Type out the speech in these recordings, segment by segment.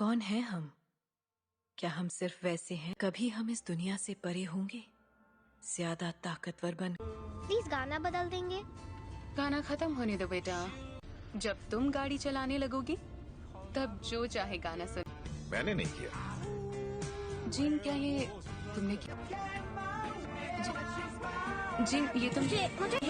कौन है हम? क्या हम सिर्फ वैसे हैं? कभी हम इस दुनिया से परे होंगे, ज्यादा ताकतवर बन। प्लीज गाना बदल देंगे? गाना खत्म होने दो बेटा। जब तुम गाड़ी चलाने लगोगी तब जो चाहे गाना सुन। मैंने नहीं किया। जिन, क्या ये तुमने किया? जिन, ये तुम मुझे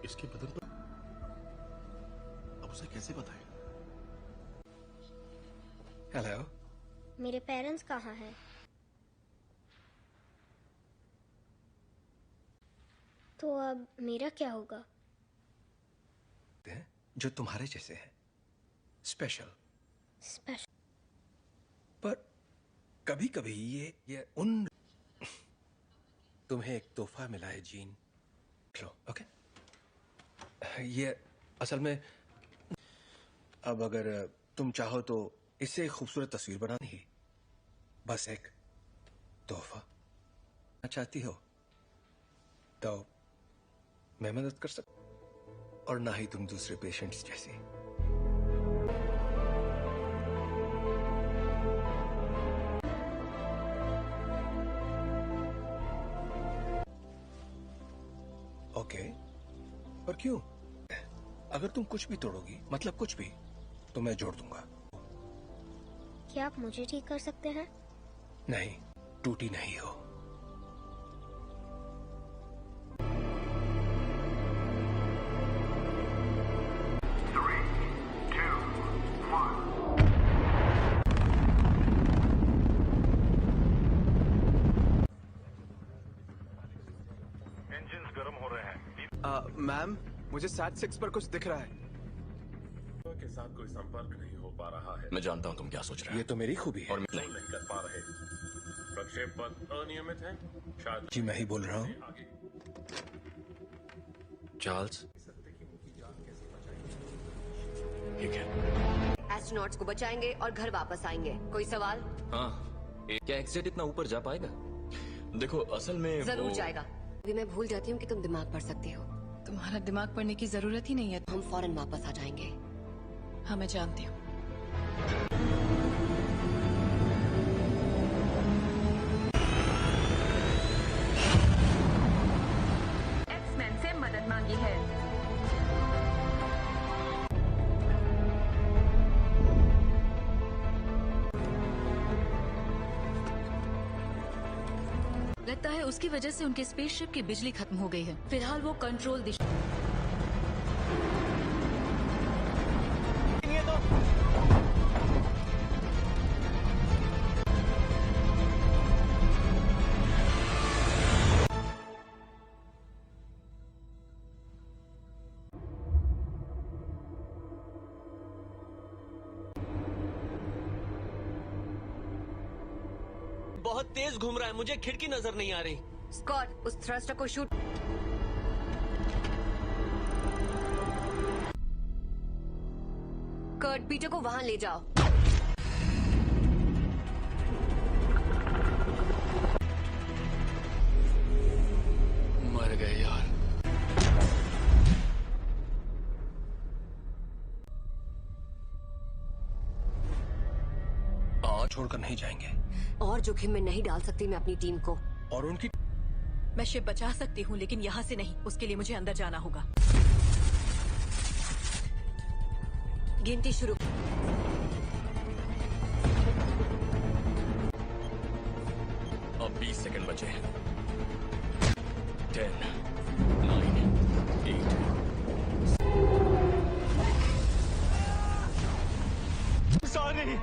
इसके बदन पर अब उसे कैसे बताएं? हेलो, मेरे पेरेंट्स कहाँ हैं? तो अब मेरा क्या होगा? जो तुम्हारे जैसे हैं, स्पेशल। स्पेशल? पर कभी कभी ये तुम्हें एक तोहफा मिला है जीन, लो। ओके, ये असल में अब अगर तुम चाहो तो इससे एक खूबसूरत तस्वीर बनानी ही, बस एक तोहफा चाहती हो तो मैं मदद कर सकता, और ना ही तुम दूसरे पेशेंट्स जैसी। ओके, पर क्यों? अगर तुम कुछ भी तोड़ोगी, मतलब कुछ भी, तो मैं जोड़ दूंगा। क्या आप मुझे ठीक कर सकते हैं? नहीं, टूटी नहीं हो। इंजन्स गर्म हो रहे हैं। मैम, मुझे SAT-6 पर कुछ दिख रहा है। के साथ कोई संपर्क नहीं हो पा रहा है। मैं जानता हूँ तुम क्या सोच रहे हो। ये तो मेरी खूबी है। और नहीं कर पा रहे। प्रक्षेप पथ अनियमित है। शायद जी मैं ही बोल रहा हूँ। आगे चार्ल्स, ठीक है। एस्ट्रोनॉट्स को बचाएंगे और घर वापस आएंगे। कोई सवाल? हाँ, क्या एक्सेट इतना ऊपर जा पाएगा? देखो असल में जरूर जाएगा। अभी मैं भूल जाती हूँ कि तुम दिमाग पढ़ सकती हो। तुम्हारा दिमाग पढ़ने की जरूरत ही नहीं है। हम फौरन वापस आ जाएंगे। हाँ, मैं जानती हूँ। एक्समैन से मदद मांगी है। लगता है उसकी वजह से उनके स्पेसशिप की बिजली खत्म हो गई है। फिलहाल वो कंट्रोल दिशा। बहुत तेज घूम रहा है, मुझे खिड़की नजर नहीं आ रही। स्कॉट, उस थ्रस्टर को शूट। कर्ट, पीटर को वहां ले जाओ। मर गए यार। छोड़कर नहीं जाएंगे। और जोखिम में नहीं डाल सकती मैं अपनी टीम को। और उनकी मैं शिप बचा सकती हूँ, लेकिन यहाँ से नहीं। उसके लिए मुझे अंदर जाना होगा। गिनती शुरू। अब 20 सेकंड बचे हैं। 10, 9, 8। सॉरी।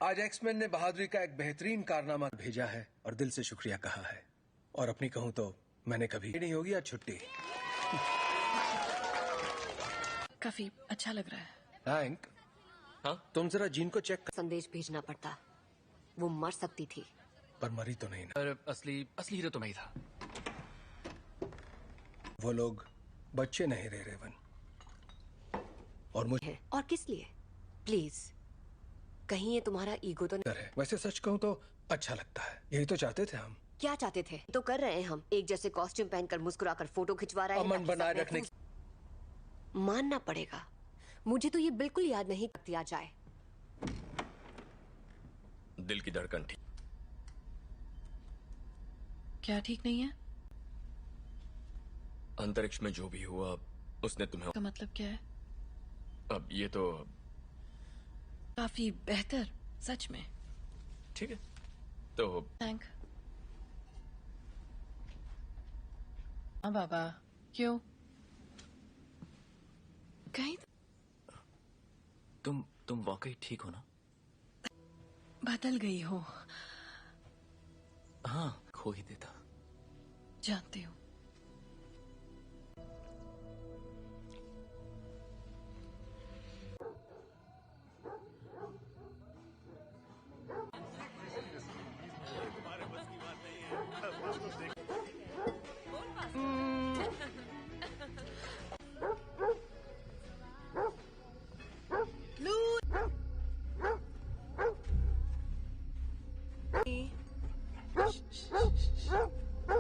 आज एक्समैन ने बहादुरी का एक बेहतरीन कारनामा भेजा है और दिल से शुक्रिया कहा है। और अपनी कहूं तो मैंने कभी नहीं होगी आज छुट्टी। काफी अच्छा लग रहा है। थैंक। हाँ? तुम जरा जीन को चेक कर। संदेश भेजना पड़ता, वो मर सकती थी। पर मरी तो नहीं ना। पर असली हीरो तो मैं ही था। वो लोग बच्चे नहीं रहे रेवन। और मुझे है और किस लिए? प्लीज, कहीं ये तुम्हारा ईगो तो नहीं? है। वैसे सच कहूं तो अच्छा लगता है। यही तो चाहते थे हम। क्या चाहते थे तो कर रहे हैं हम। एक जैसे कॉस्ट्यूम पहनकर मुस्कुराकर फोटो खिंचवा रहे हैं। अमन ताकि बनाए सब रखने महफूज- मानना पड़ेगा, मुझे तो ये बिल्कुल याद नहीं दिया जाए। दिल की धड़कन ठीक। क्या ठीक नहीं है? अंतरिक्ष में जो भी हुआ उसने तुम्हें। का मतलब क्या है? अब ये तो काफी बेहतर, सच में। ठीक है तो थैंक। हाँ बाबा, क्यों? कहीं तुम वाकई ठीक हो ना? बदल गई हो। हाँ, खो ही देता। जानती हूँ।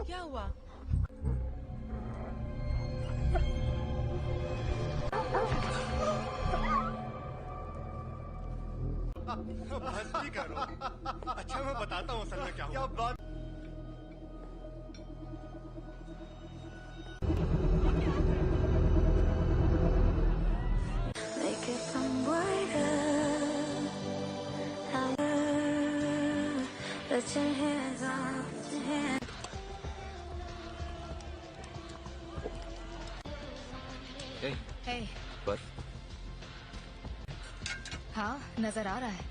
क्या हुआ? मस्ती करो। अच्छा मैं बताता हूँ असल में क्या हुआ। बात Hey, पर हाँ नजर आ रहा है।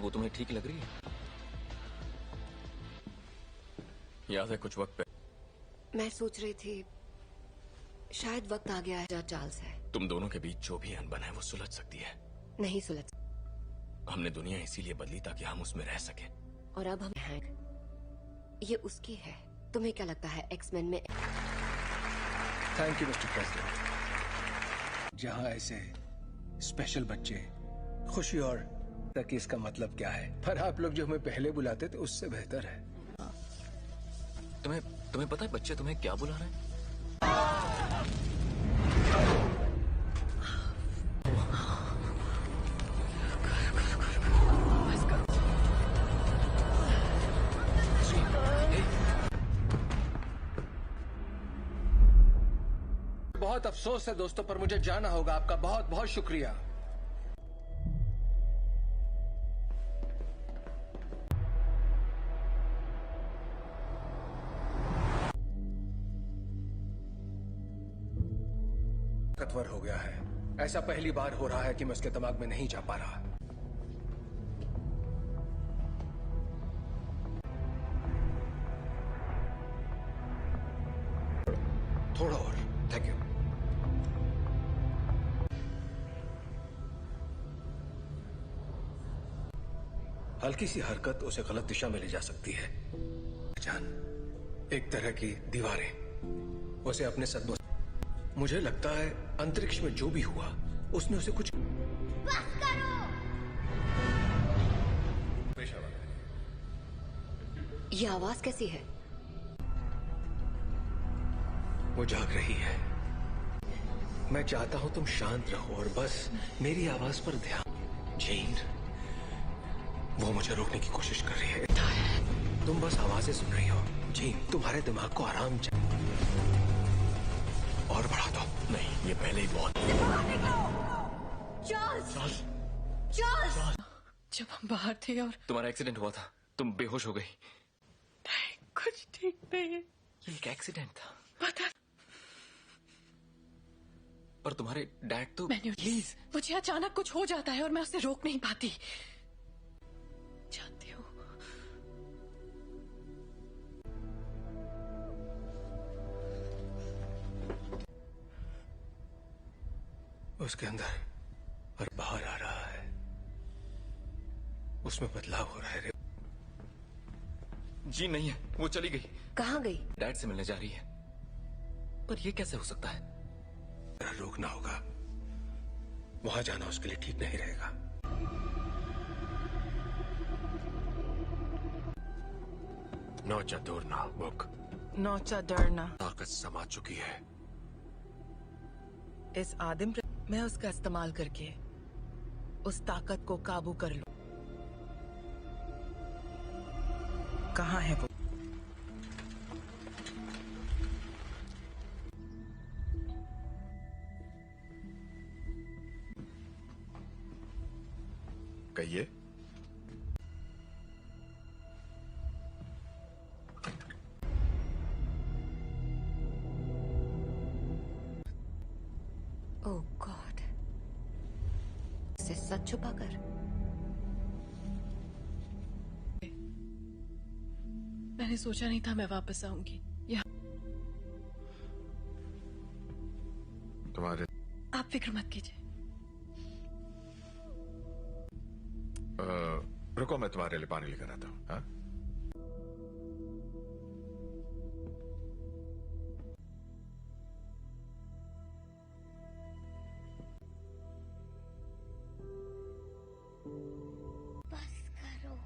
वो तुम्हें ठीक लग रही है? याद है कुछ वक्त पहले मैं सोच रही थी शायद वक्त आ गया है। चार्ल्स है, तुम दोनों के बीच जो भी अनबन है वो सुलझ सकती है। नहीं सुलझ। हमने दुनिया इसीलिए बदली ताकि हम उसमें रह सके। और अब हम हैं। ये उसकी है। तुम्हें क्या लगता है एक्समैन में? Thank you mister president. जहाँ ऐसे स्पेशल बच्चे खुशी और तक इसका मतलब क्या है? पर आप लोग जो हमें पहले बुलाते थे उससे बेहतर है। तुम्हें पता है बच्चे तुम्हें क्या बुला रहे हैं? बहुत अफसोस है दोस्तों, पर मुझे जाना होगा। आपका बहुत बहुत शुक्रिया। ताकतवर हो गया है। ऐसा पहली बार हो रहा है कि मैं उसके दिमाग में नहीं जा पा रहा। थोड़ा और। Thank you. हल्की सी हरकत उसे गलत दिशा में ले जा सकती है। जान, एक तरह की दीवारें उसे अपने सदमों। मुझे लगता है अंतरिक्ष में जो भी हुआ उसने उसे कुछ। बस करो। ये आवाज कैसी है? वो जाग रही है। मैं चाहता हूं तुम शांत रहो और बस मेरी आवाज पर ध्यान। जीन, वो मुझे रोकने की कोशिश कर रही है। तुम बस आवाजें सुन रही हो। जीन, तुम्हारे दिमाग को आराम चाहिए। और बढ़ा दो। नहीं, ये पहले ही बहुत। चार्ल्स! चार्ल्स! जब हम बाहर थे और तुम्हारा एक्सीडेंट हुआ था, तुम बेहोश हो गई। कुछ ठीक नहीं है। ये एक एक्सीडेंट था। पता पर तुम्हारे डैड तो। मैंने प्लीज, मुझे अचानक कुछ हो जाता है और मैं उसे रोक नहीं पाती। उसके अंदर और बाहर आ रहा है, उसमें बदलाव हो रहा है। जी नहीं है, वो चली गई। कहाँ गई? डैड से मिलने जा रही है। पर ये कैसे हो सकता है? रोकना होगा, वहां जाना उसके लिए ठीक नहीं रहेगा। नौचा दूरना बुक नौचा डरना ताकत समा चुकी है। इस आदिम मैं उसका इस्तेमाल करके उस ताकत को काबू कर लूं। कहाँ है वो? कहिए। ओह गॉड, इसे सच छुपाकर। मैंने सोचा नहीं था मैं वापस आऊंगी यहाँ। तुम्हारे आप फिक्र मत कीजिए। रुको, मैं तुम्हारे लिए पानी लेकर आता हूँ। हाँ? बस करो।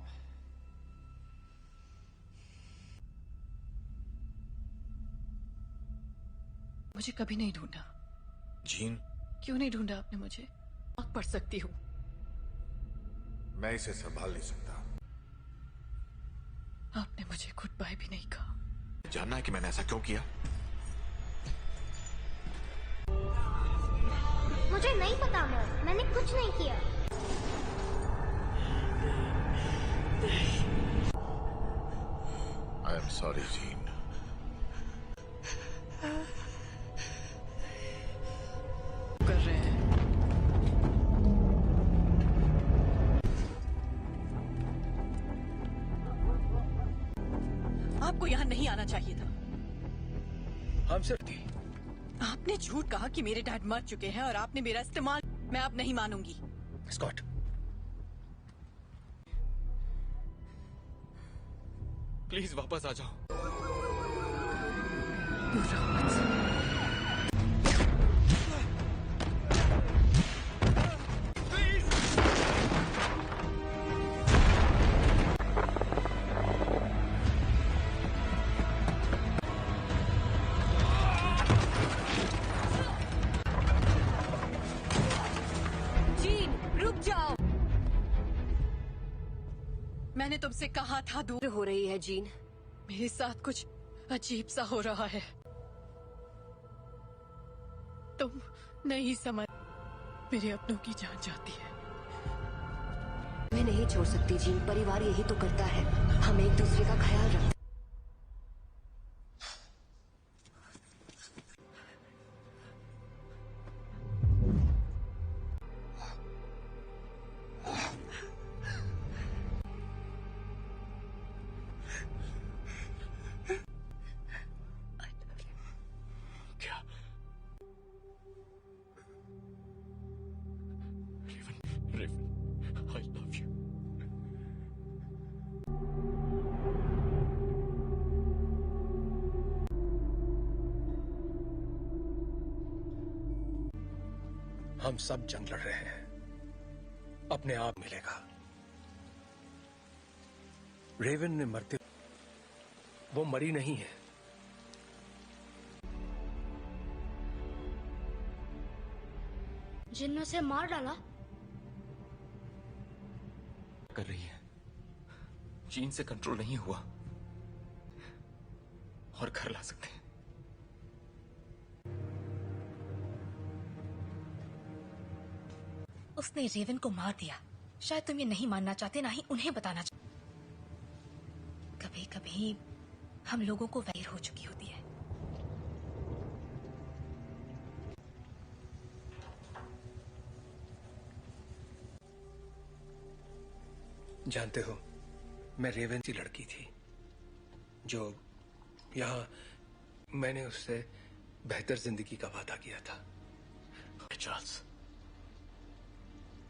मुझे कभी नहीं ढूंढा। जीन, क्यों नहीं ढूंढा आपने मुझे? आग पढ़ सकती हूँ। मैं इसे संभाल नहीं सकता। आपने मुझे गुड बाय भी नहीं कहा। जानना है कि मैंने ऐसा क्यों किया? मुझे नहीं पता मॉम, मैंने कुछ नहीं किया। I am sorry gene. कर रहे हैं। आपको यहाँ नहीं आना चाहिए था। हम सिर्फ थी। आपने झूठ कहा कि मेरे डैड मर चुके हैं और आपने मेरा इस्तेमाल। मैं अब नहीं मानूंगी। स्कॉट, प्लीज वापस आ जाओ। जीन, रुक जाओ। मैंने तुमसे कहा था दूर हो रही है जीन। मेरे साथ कुछ अजीब सा हो रहा है। तुम नहीं समझ। मेरे अपनों की जान जाती है। मैं नहीं छोड़ सकती जीन, परिवार यही तो करता है। हम एक दूसरे का ख्याल रखते। क्या? रेवन, I love you. हम सब जंग लड़ रहे हैं, अपने आप मिलेगा। रेवन ने मरते, वो मरी नहीं है। जिन ने उसे मार डाला। कर रही है। जीन से कंट्रोल नहीं हुआ और घर ला सकते हैं। उसने रेवन को मार दिया। शायद तुम ये नहीं मानना चाहते, ना ही उन्हें बताना चाहते। कभी कभी हम लोगों को वैर हो चुकी होती है। जानते हो, मैं रेवन की लड़की थी जो यहाँ मैंने उससे बेहतर जिंदगी का वादा किया था। चार्ल्स,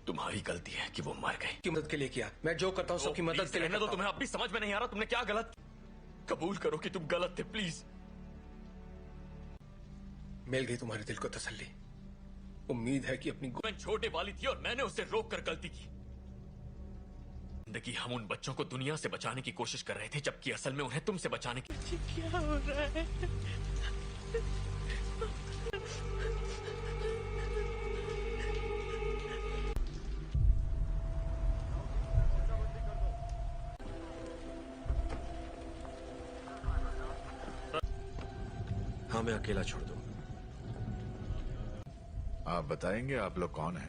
तुम्हारी गलती है कि वो मर गए। की मदद के लिए किया, मैं जो करता हूँ सबकी मदद के लिए रहने दो, करता हूं। तुम्हें अब भी समझ में नहीं आ रहा तुमने क्या गलत। कबूल करो कि तुम गलत थे प्लीज। मिल गई तुम्हारे दिल को तसल्ली। उम्मीद है कि अपनी मैं छोटे वाली थी और मैंने उसे रोक कर गलती की। जिंदगी हम उन बच्चों को दुनिया से बचाने की कोशिश कर रहे थे, जबकि असल में उन्हें तुमसे बचाने की। क्या हो रहा है? हाँ, मैं अकेला छोड़ दूं। आप बताएंगे आप लोग कौन हैं?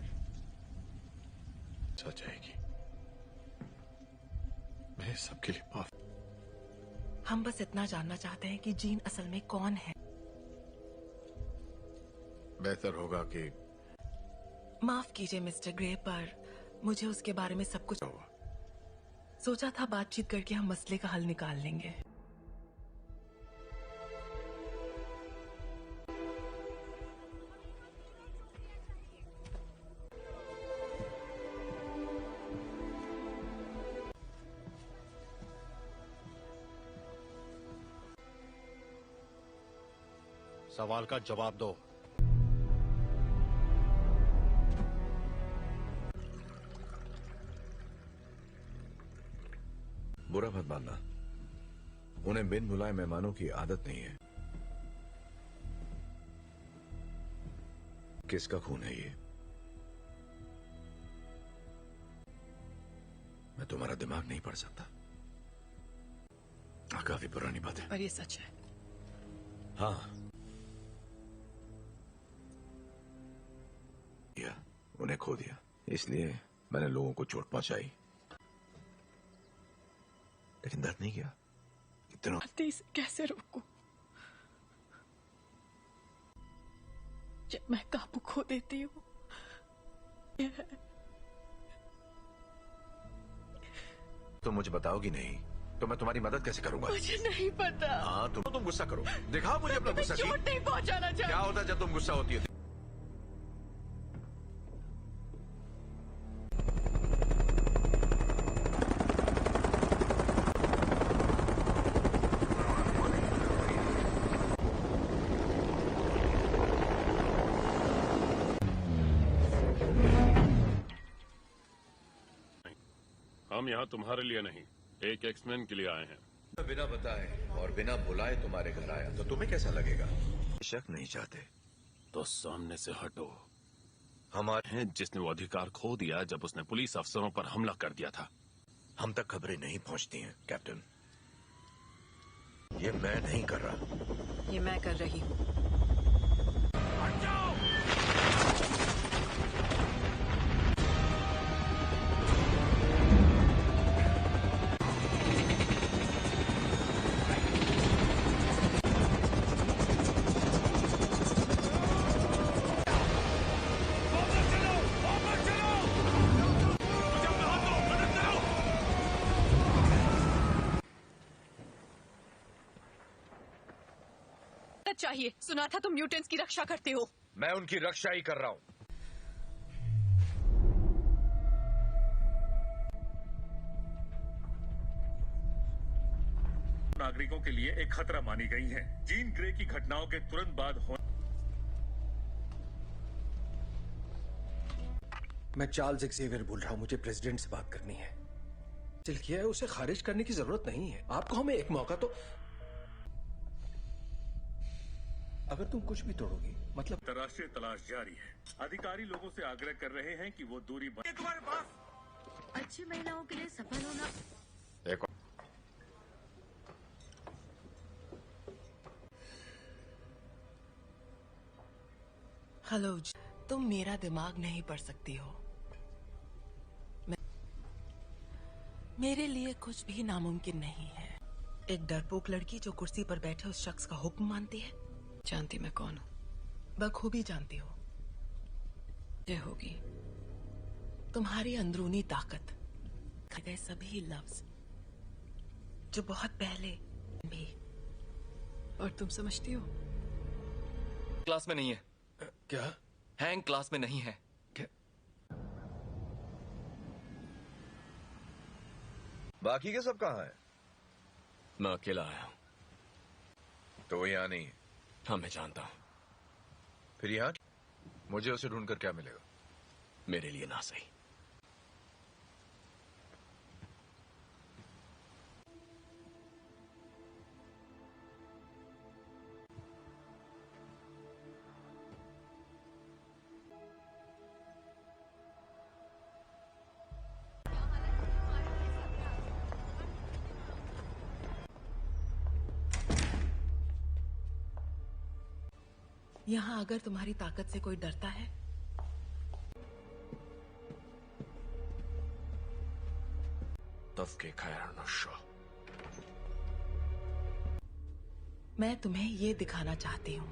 सच जाएगी। मैं सबके लिए माफ। हम बस इतना जानना चाहते हैं कि जीन असल में कौन है। बेहतर होगा कि माफ कीजिए मिस्टर ग्रे, पर मुझे उसके बारे में सब कुछ सोचा था। बातचीत करके हम मसले का हल निकाल लेंगे। सवाल का जवाब दो। बुरा मत मानना, उन्हें बिन बुलाए मेहमानों की आदत नहीं है। किसका खून है ये? मैं तुम्हारा दिमाग नहीं पढ़ सकता। काफी पुरानी बात है, पर ये सच है। हाँ। उन्हें खो दिया, इसलिए मैंने लोगों को चोट पहुंचाई, लेकिन दर्द नहीं किया। इतना गलती से कैसे रोकूं जब मैं काबू खो देती हूँ? तुम मुझे बताओगी नहीं तो मैं तुम्हारी मदद कैसे करूंगा? मुझे नहीं पता। हाँ, तुम गुस्सा करो, दिखाओ मुझे अपना गुस्सा। चोट नहीं पहुंचाना चाहती। क्या होता है जब तुम गुस्सा होती है? हम यहाँ तुम्हारे लिए नहीं, एक एक्समैन के लिए आए हैं। बिना बताए और बिना बुलाए तुम्हारे घर आया तो तुम्हें कैसा लगेगा? शक नहीं चाहते तो सामने से हटो। हमारे हैं जिसने वो अधिकार खो दिया जब उसने पुलिस अफसरों पर हमला कर दिया था। हम तक खबरें नहीं पहुंचती हैं कैप्टन। ये मैं नहीं कर रहा, ये मैं कर रही हूँ। चाहिए। सुना था तुम म्यूटेंट्स की रक्षा करते हो। मैं उनकी रक्षा ही कर रहा हूं। नागरिकों के लिए एक खतरा मानी गई हैं। जीन ग्रे की घटनाओं के तुरंत बाद मैं चार्ल्स एक्सेवियर बोल रहा हूं, मुझे प्रेसिडेंट से बात करनी है। दिल किया है, उसे खारिज करने की जरूरत नहीं है। आपको हमें एक मौका तो। अगर तुम कुछ भी तोड़ोगी मतलब। अंतर्राष्ट्रीय तलाश जारी है। अधिकारी लोगों से आग्रह कर रहे हैं कि वो दूरी तुम्हारे पास अच्छी महिलाओं के लिए सफल होना। हेलो, तुम मेरा दिमाग नहीं पढ़ सकती हो। मेरे लिए कुछ भी नामुमकिन नहीं है। एक डरपोक लड़की जो कुर्सी पर बैठे उस शख्स का हुक्म मानती है। जानती मैं कौन हूँ? बखूबी जानती हो। ये होगी तुम्हारी अंदरूनी ताकत, गए सभी लफ्ज जो बहुत पहले भी। और तुम समझती हो? क्लास में नहीं है। क्या? हैंग क्लास में नहीं है। बाकी के सब कहाँ हैं? मैं अकेला आया हूं। तो वो यहाँ नहीं है। हाँ, मैं जानता हूं। फिर यहाँ मुझे उसे ढूंढकर क्या मिलेगा? मेरे लिए ना सही। यहाँ अगर तुम्हारी ताकत से कोई डरता है तफके खैर नशो। मैं तुम्हें ये दिखाना चाहती हूँ।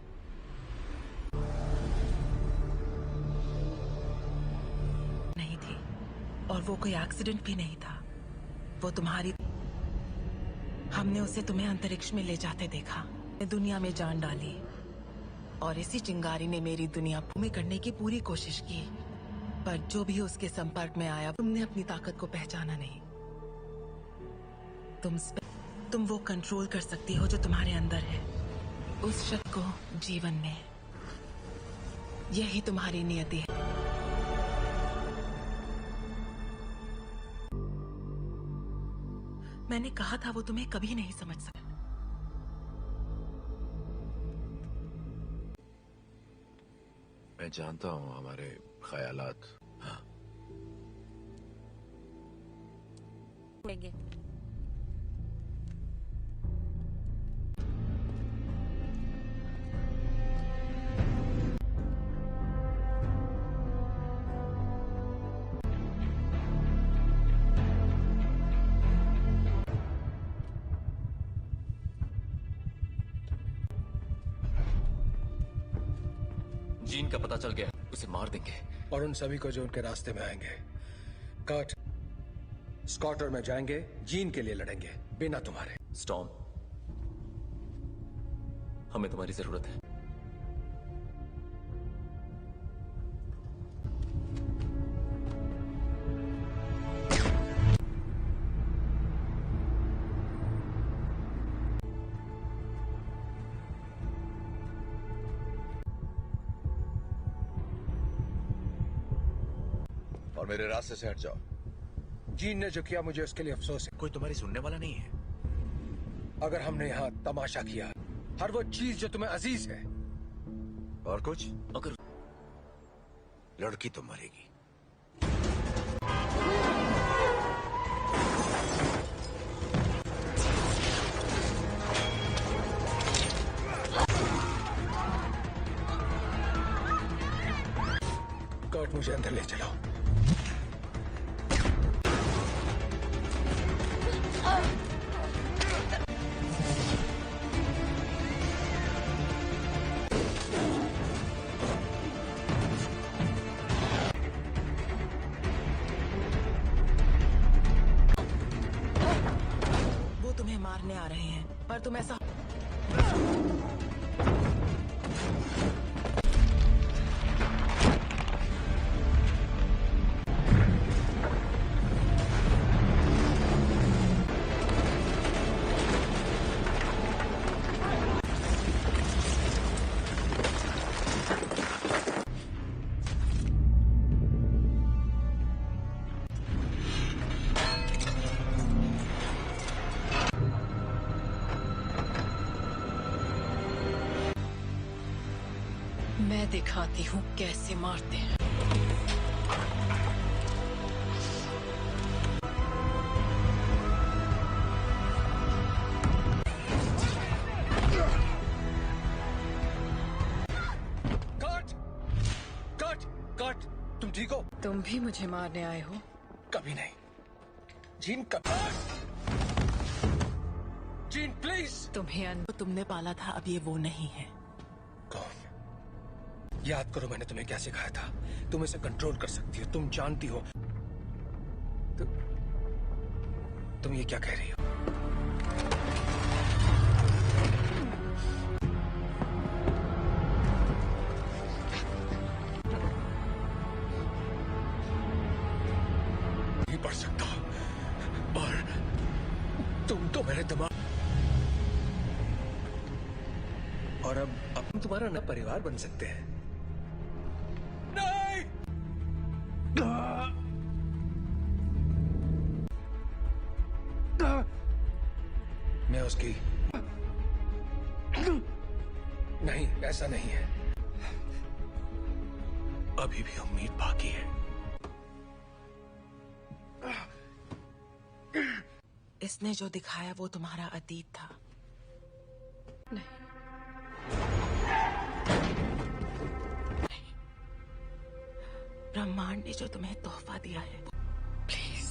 नहीं थी और वो कोई एक्सीडेंट भी नहीं था। वो तुम्हारी, हमने उसे तुम्हें अंतरिक्ष में ले जाते देखा, दुनिया में जान डाली और इसी चिंगारी ने मेरी दुनिया में करने की पूरी कोशिश की, पर जो भी उसके संपर्क में आया तुमने अपनी ताकत को पहचाना नहीं। तुम वो कंट्रोल कर सकती हो जो तुम्हारे अंदर है, उस शक्ति को जीवन में। यही तुम्हारी नियति है। मैंने कहा था वो तुम्हें कभी नहीं समझ सकता। मैं जानता हूँ हमारे ख्यालात। हाँ। जीन का पता चल गया, उसे मार देंगे। और उन सभी को जो उनके रास्ते में आएंगे। कट, स्कॉट और मैं जाएंगे, जीन के लिए लड़ेंगे बिना तुम्हारे। स्टॉर्म, हमें तुम्हारी जरूरत है। और मेरे रास्ते से हट जाओ। जीन ने जो किया मुझे उसके लिए अफसोस है। कोई तुम्हारी सुनने वाला नहीं है। अगर हमने यहाँ तमाशा किया, हर वो चीज जो तुम्हें अजीज है, और कुछ, अगर लड़की तो मरेगी। कर्ट, मुझे अंदर ले चलो। वो तुम्हें मारने आ रहे हैं, पर तुम ऐसा मैं दिखाती हूँ कैसे मारते हैं। कट, तुम ठीक हो? तुम भी मुझे मारने आए हो? कभी नहीं। जीन, कभी। Gene, please. तुम्हें तुमने पाला था, अब ये वो नहीं है। कौन? याद करो मैंने तुम्हें क्या सिखाया था। तुम इसे कंट्रोल कर सकती हो, तुम जानती हो। तुम ये क्या कह रही हो? नहीं पढ़ सकता, पर तो मेरे दिमाग और अब हम तुम्हारा नया परिवार बन सकते हैं। नहीं! मैं उसकी नहीं, ऐसा नहीं है। अभी भी उम्मीद बाकी है। इसने जो दिखाया वो तुम्हारा अतीत था। ब्रह्मांड ने जो तुम्हें तोहफा दिया है, प्लीज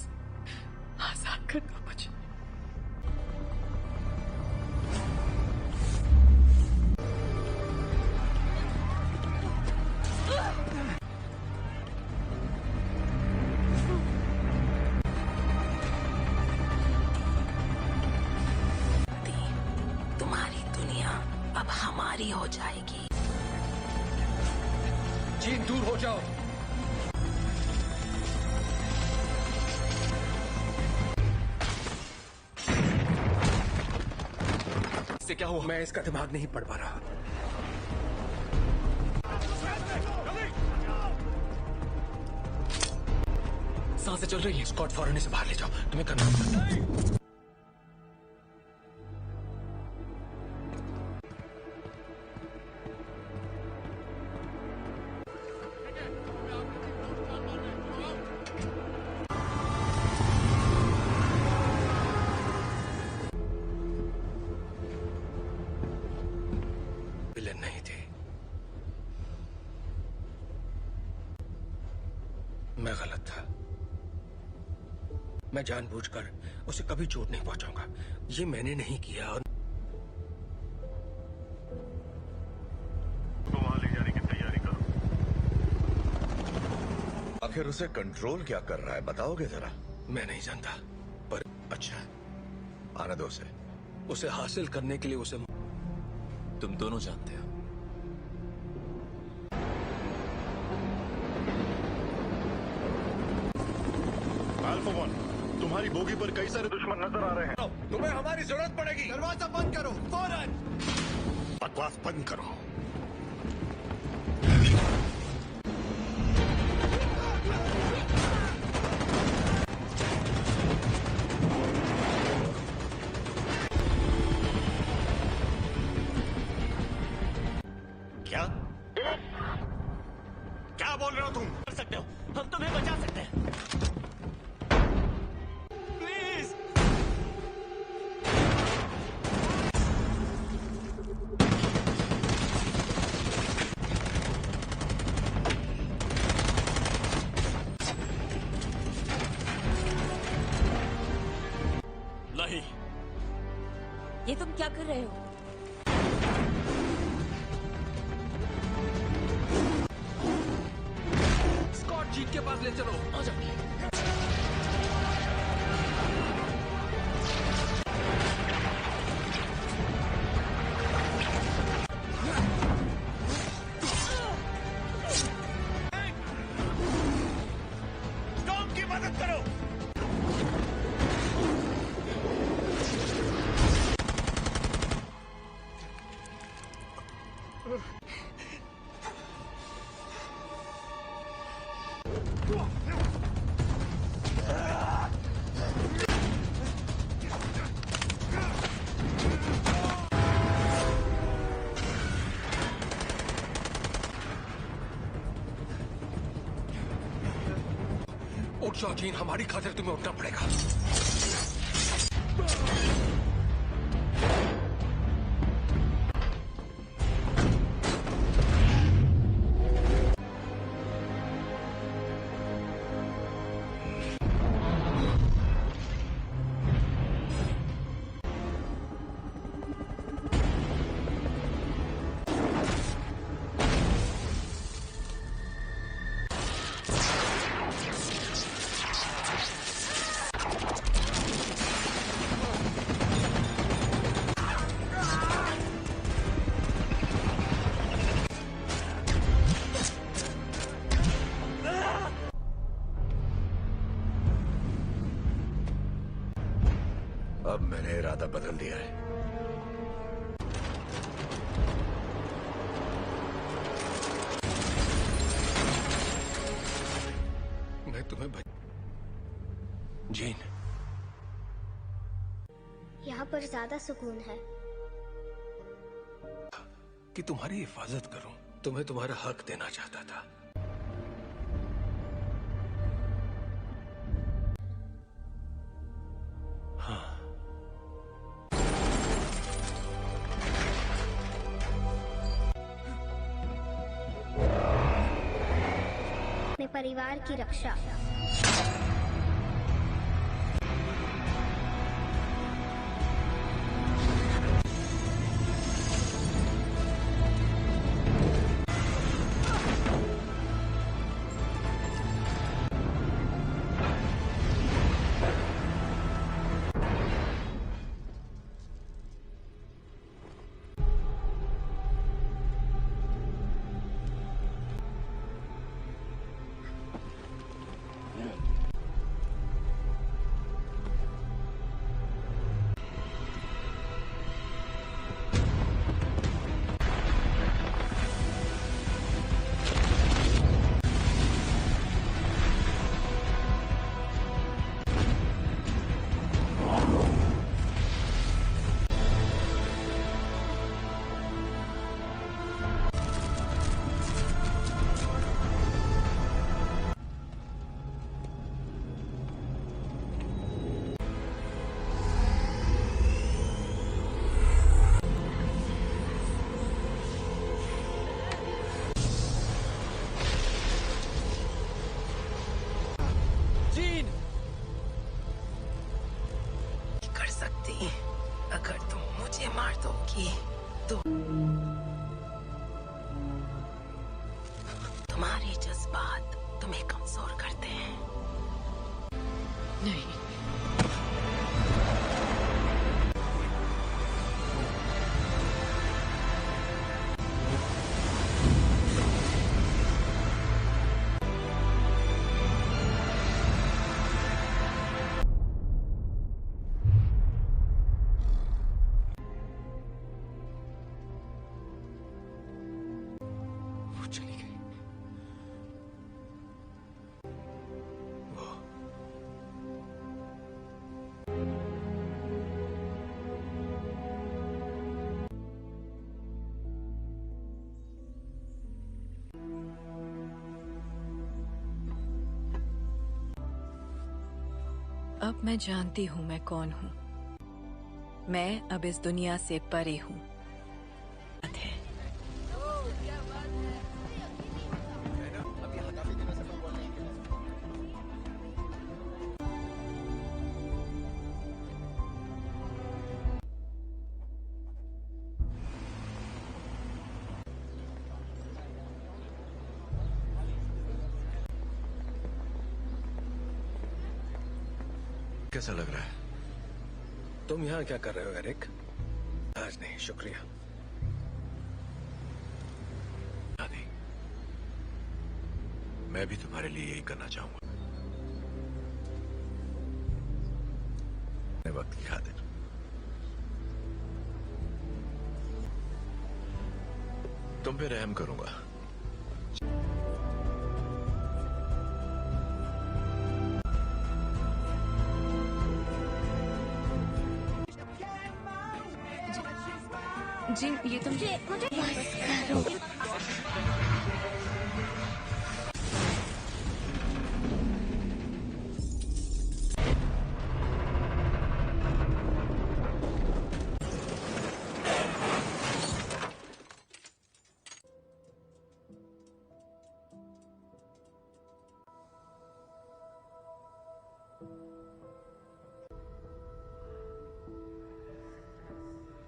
आजाद कर दो मुझे। तुम्हारी दुनिया अब हमारी हो जाएगी। जीन, दूर हो जाओ। इससे क्या हुआ? मैं इसका दिमाग नहीं पढ़ पा रहा। सांसें चल रही हैं। स्कॉट फौरन इसे बाहर ले जाओ। तुम्हें करना होगा। विलेन नहीं थी। मैं गलत था। मैं जानबूझकर उसे कभी चोट नहीं पहुंचाऊंगा। ये मैंने नहीं किया। और तो वहां ले जाने की तैयारी करो। आखिर उसे कंट्रोल क्या कर रहा है, बताओगे जरा? मैं नहीं जानता, पर अच्छा, आने दो उसे हासिल करने के लिए उसे तुम दोनों जानते हो। अल्फा 1, तुम्हारी बोगी पर कई सारे दुश्मन नजर आ रहे हैं। तुम्हें हमारी जरूरत पड़ेगी। दरवाजा बंद करो फौरन। बकवास बंद करो। क्या क्या बोल रहे हो तुम? कर सकते हो, हम तुम्हें बचा सकते हैं। प्लीज। नहीं। ये तुम क्या कर रहे हो? स्कॉट जीन के पास ले चलो। आ जाओ। टॉम की मदद करो। उठ जाओ जीन, हमारी खातिर तुम्हें उठना पड़ेगा। इरादा बदल दिया है। मैं तुम्हें जीन, यहाँ पर ज्यादा सुकून है। कि तुम्हारी हिफाजत करूं, तुम्हें तुम्हारा हक देना चाहता था। हाँ, अपने परिवार की रक्षा। कर सकती, अगर तुम मुझे मार दोगी तो तुम्हारे जज्बात तुम्हें कमजोर करते हैं। नहीं, वो चली गई। वो अब मैं जानती हूँ मैं कौन हूँ। मैं अब इस दुनिया से परे हूँ। कैसा लग रहा है? तुम यहाँ क्या कर रहे हो एरिक? आज नहीं, शुक्रिया। नहीं, मैं भी तुम्हारे लिए यही करना चाहूंगा। वक्त की खातिर तुम पे रहम करूंगा। जी, ये तुम मुझे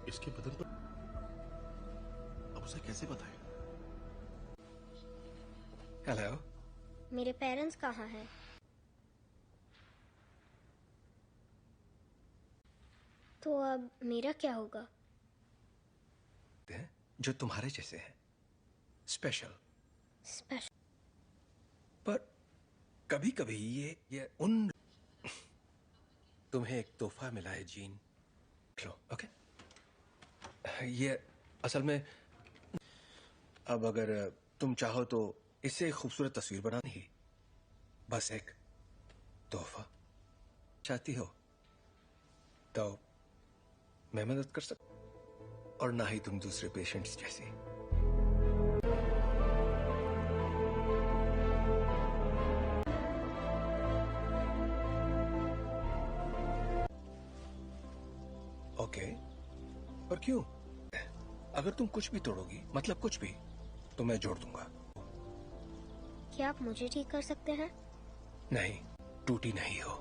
इसके बदन पर अब उसे कैसे बताएं? हेलो, मेरे पेरेंट्स कहाँ हैं? तो अब मेरा क्या होगा? जो तुम्हारे जैसे हैं, स्पेशल। स्पेशल। पर कभी कभी ये उन तुम्हें एक तोहफा मिला है जीन, लो, ओके? ये असल में अब अगर तुम चाहो तो इससे एक खूबसूरत तस्वीर बनानी ही, बस एक तोहफा चाहती हो तो मैं मदद कर सकता, और ना ही तुम दूसरे पेशेंट्स जैसी। ओके, पर क्यों? अगर तुम कुछ भी तोड़ोगी, मतलब कुछ भी, तो मैं जोड़ दूंगा। क्या आप मुझे ठीक कर सकते हैं? नहीं, टूटी नहीं हो।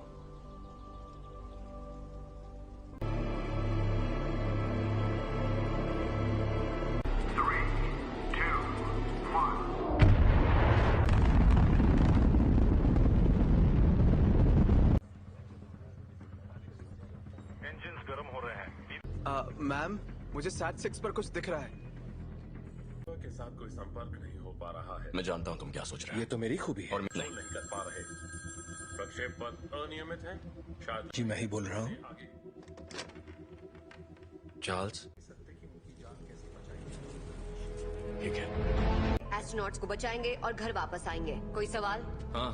इंजिन्स गर्म हो रहे हैं। मैम, मुझे सैट 6 पर कुछ दिख रहा है। के साथ कोई संपर्क नहीं हो पा रहा है। मैं जानता हूं तुम क्या सोच रहे हो। ये तो मेरी खूबी है। और नहीं कर पा रहे। प्रक्षेप पथ अनियमित है। शायद जी मैं ही बोल रहा हूँ। चार्ल्स, ठीक है। एस्ट्रोनॉट्स को बचाएंगे और घर वापस आएंगे। कोई सवाल? हाँ,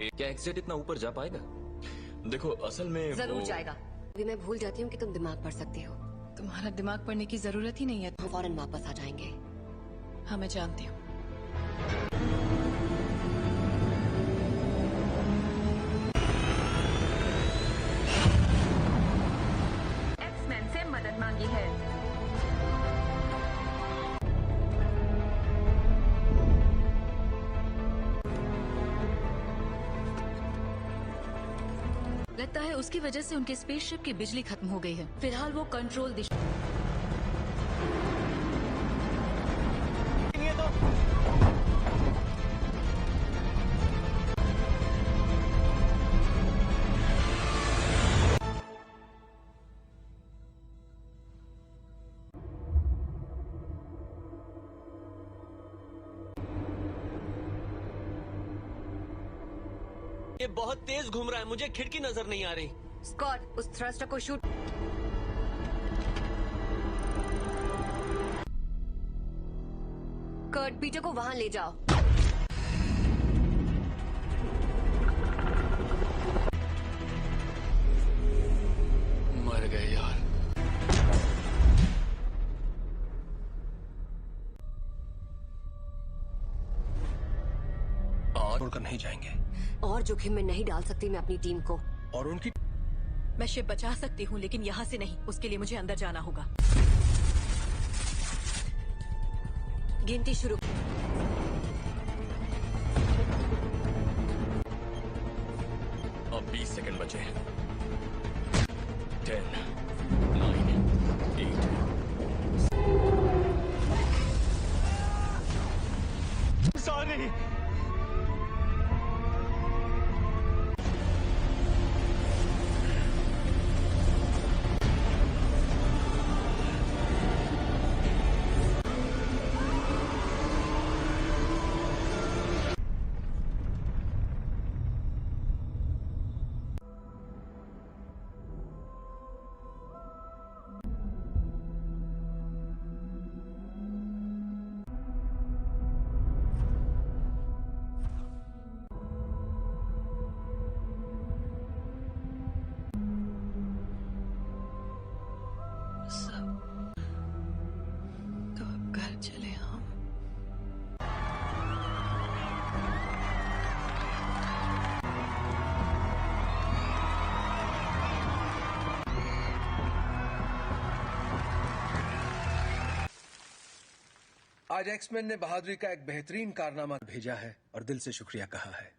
क्या एक्सेट इतना ऊपर जा पाएगा? देखो असल में जरूर जाएगा। अभी मैं भूल जाती हूँ कि तुम दिमाग पढ़ सकती हो। तुम्हारा दिमाग पढ़ने की जरूरत ही नहीं है। हम फौरन वापस आ जाएंगे। हाँ, मैं जानती हूँ। एक्समैन से मदद मांगी है। लगता है उसकी वजह से उनके स्पेसशिप की बिजली खत्म हो गई है। फिलहाल वो कंट्रोल दिशा ये बहुत तेज घूम रहा है, मुझे खिड़की नजर नहीं आ रही। स्कॉट, उस थ्रस्टर को शूट। कर्ट, पीटर को वहां ले जाओ। मर गए यार। और छोड़कर नहीं जाएंगे। और जोखिम में नहीं डाल सकती मैं अपनी टीम को। और उनकी मैं शिप बचा सकती हूँ, लेकिन यहाँ से नहीं। उसके लिए मुझे अंदर जाना होगा। गिनती शुरू। अब 20 सेकंड बचे हैं। 10, 9, 8। सॉरी। तो अब घर चले हम। आज एक्समैन ने बहादुरी का एक बेहतरीन कारनामा भेजा है और दिल से शुक्रिया कहा है।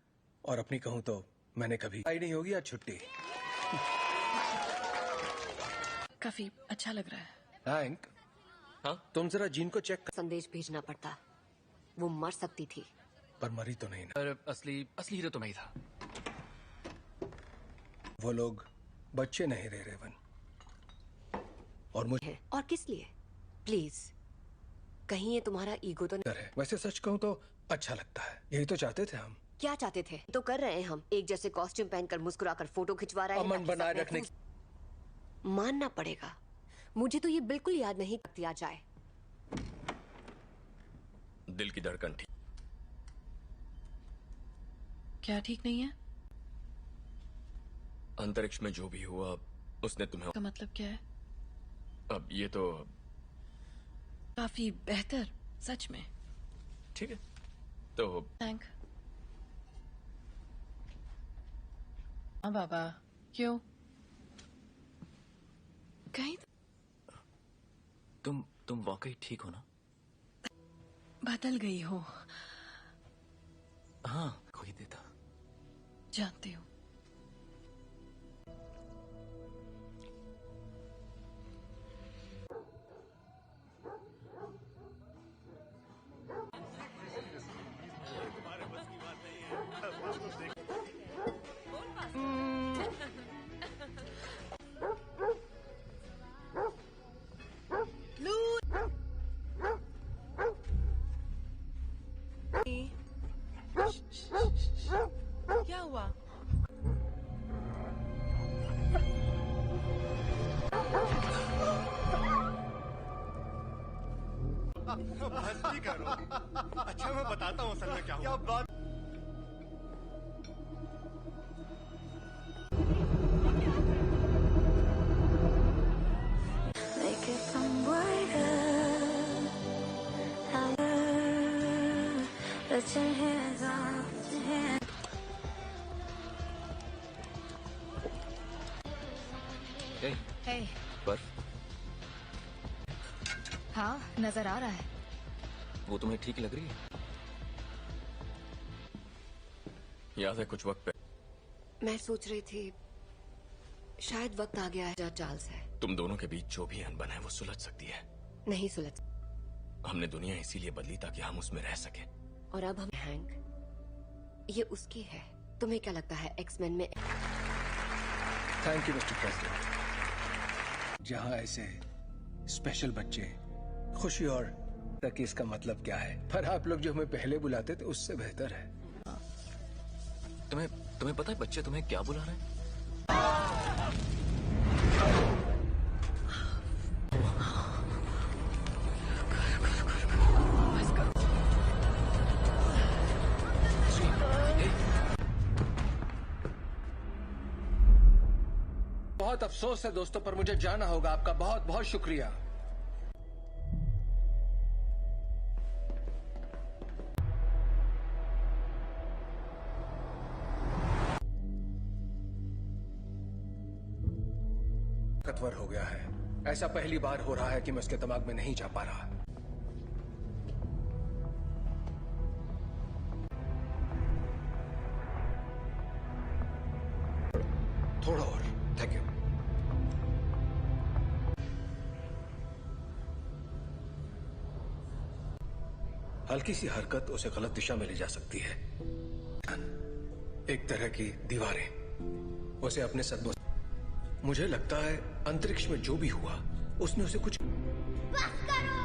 और अपनी कहूं तो मैंने कभी आई नहीं होगी आज छुट्टी। काफी अच्छा लग रहा है। हैंक, हाँ? तुम जरा जीन को चेक कर। संदेश भेजना पड़ता। वो मर सकती थी। पर मरी तो नहीं ना। पर असली हीरो तो मैं ही था। वो लोग बच्चे नहीं रहे रेवन। और मुझे और किस लिए? प्लीज, कहीं ये तुम्हारा ईगो तो नहीं है। वैसे सच कहूं तो अच्छा लगता है। यही तो चाहते थे हम। क्या चाहते थे तो कर रहे हैं हम। एक जैसे कॉस्ट्यूम पहनकर मुस्कुराकर फोटो खिंचवा रहे हैं। अमन बनाए रखने मानना पड़ेगा, मुझे तो ये बिल्कुल याद नहीं दिया जाए। दिल की धड़कन ठीक। क्या ठीक नहीं है? अंतरिक्ष में जो भी हुआ उसने तुम्हें। का मतलब क्या है? अब ये तो काफी बेहतर, सच में। ठीक है तो थैंक। हाँ बाबा, क्यों? कहीं तुम वाकई ठीक हो ना? बदल गई हो। हाँ, कोई देता। जानती हूँ। क्या हुआ? मस्ती करो। अच्छा मैं बताता हूँ असल में क्या हुआ। बात हे, बर्फ हाँ नजर आ रहा है। वो तुम्हें ठीक लग रही है? याद है कुछ वक्त पे मैं सोच रही थी शायद वक्त आ गया है जहाँ चार्ल्स है। तुम दोनों के बीच जो भी अनबन है वो सुलझ सकती है। नहीं सुलझ। हमने दुनिया इसीलिए बदली ताकि हम उसमें रह सके। और अब हम हैंक, ये उसकी है। तुम्हें क्या लगता है एक्समैन में? Thank you mister president. जहां ऐसे स्पेशल बच्चे खुशी और तक इसका मतलब क्या है, पर आप लोग जो हमें पहले बुलाते थे उससे बेहतर है। तुम्हें पता है बच्चे तुम्हें क्या बुला रहे हैं? बहुत अफसोस है दोस्तों, पर मुझे जाना होगा। आपका बहुत बहुत शुक्रिया। ताकतवर हो गया है। ऐसा पहली बार हो रहा है कि मैं उसके दिमाग में नहीं जा पा रहा। थोड़ा और। Thank you. हल्की सी हरकत उसे गलत दिशा में ले जा सकती है। एक तरह की दीवारें उसे अपने सदमों। मुझे लगता है अंतरिक्ष में जो भी हुआ उसने उसे कुछ। बस करो।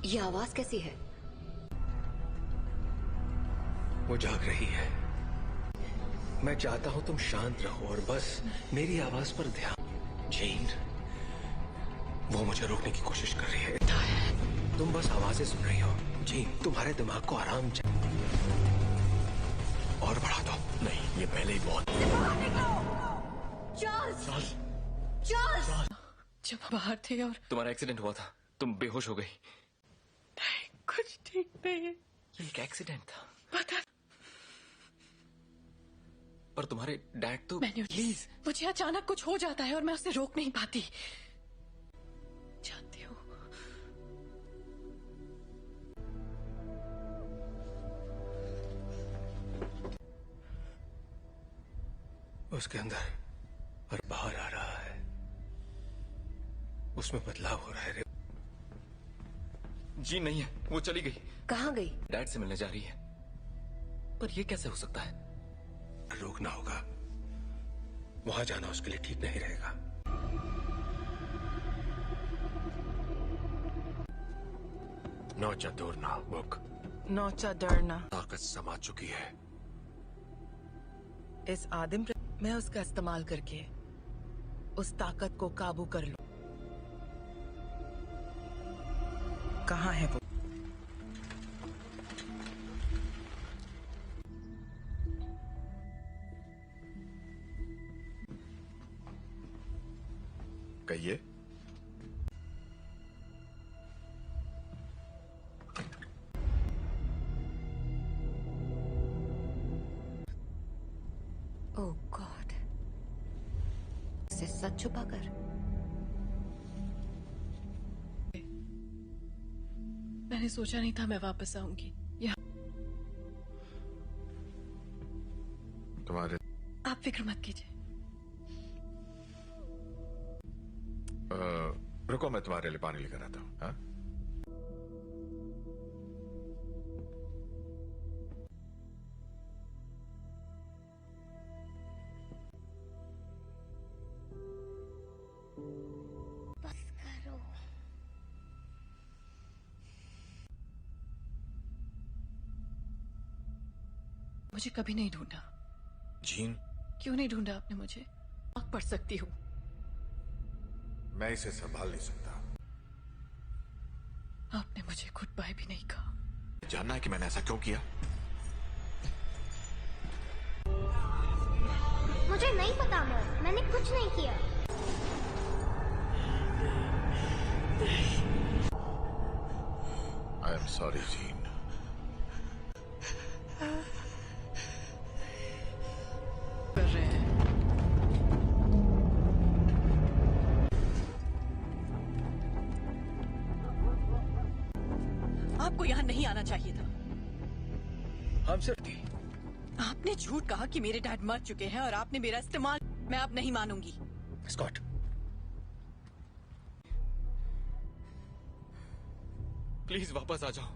ये आवाज कैसी है? वो जाग रही है। मैं चाहता हूं तुम शांत रहो और बस मेरी आवाज पर ध्यान। जेन, वो मुझे रोकने की कोशिश कर रही है। तुम बस आवाजें सुन रही हो। जेन, तुम्हारे दिमाग को आराम चाहिए। और बढ़ा दो। नहीं, ये पहले ही बहुत। चार्ल्स! चार्ल्स! जब बाहर थे और तुम्हारा एक्सीडेंट हुआ था, तुम बेहोश हो गई। कुछ ठीक नहीं है। ये एक एक्सीडेंट था। पता। पर तुम्हारे डैड तो। प्लीज, मुझे अचानक कुछ हो जाता है और मैं उसे रोक नहीं पाती। जानती हूँ। उसके अंदर और बाहर आ रहा है। उसमें बदलाव हो रहा है। जी नहीं है, वो चली गई। कहाँ गई? डैड से मिलने जा रही है। पर ये कैसे हो सकता है? रोकना होगा। वहां जाना उसके लिए ठीक नहीं रहेगा। नौचा दूरना बुक। नौचा डरना। ताकत समा चुकी है। इस आदिम मैं उसका इस्तेमाल करके उस ताकत को काबू कर लूं। कहाँ है वो? कहिए। ओह गॉड, इसे सच छुपा कर। मैंने सोचा नहीं था मैं वापस आऊंगी यहाँ। तुम्हारे आप फिक्र मत कीजिए। रुको, मैं तुम्हारे लिए पानी लेकर आता हूँ। हाँ? बस करो। मुझे कभी नहीं ढूंढा। जीन, क्यों नहीं ढूंढा आपने मुझे? आग पढ़ सकती हूँ। मैं इसे संभाल नहीं सकता। आपने मुझे गुड बाय भी नहीं कहा। जानना है कि मैंने ऐसा क्यों किया? मुझे नहीं पता मॉम, मैंने कुछ नहीं किया। I am sorry gene. कर रहे हैं। आपको यहाँ नहीं आना चाहिए था। हम सिर्फ थी। आपने झूठ कहा कि मेरे डैड मर चुके हैं और आपने मेरा इस्तेमाल। मैं अब नहीं मानूंगी। स्कॉट, प्लीज वापस आ जाओ।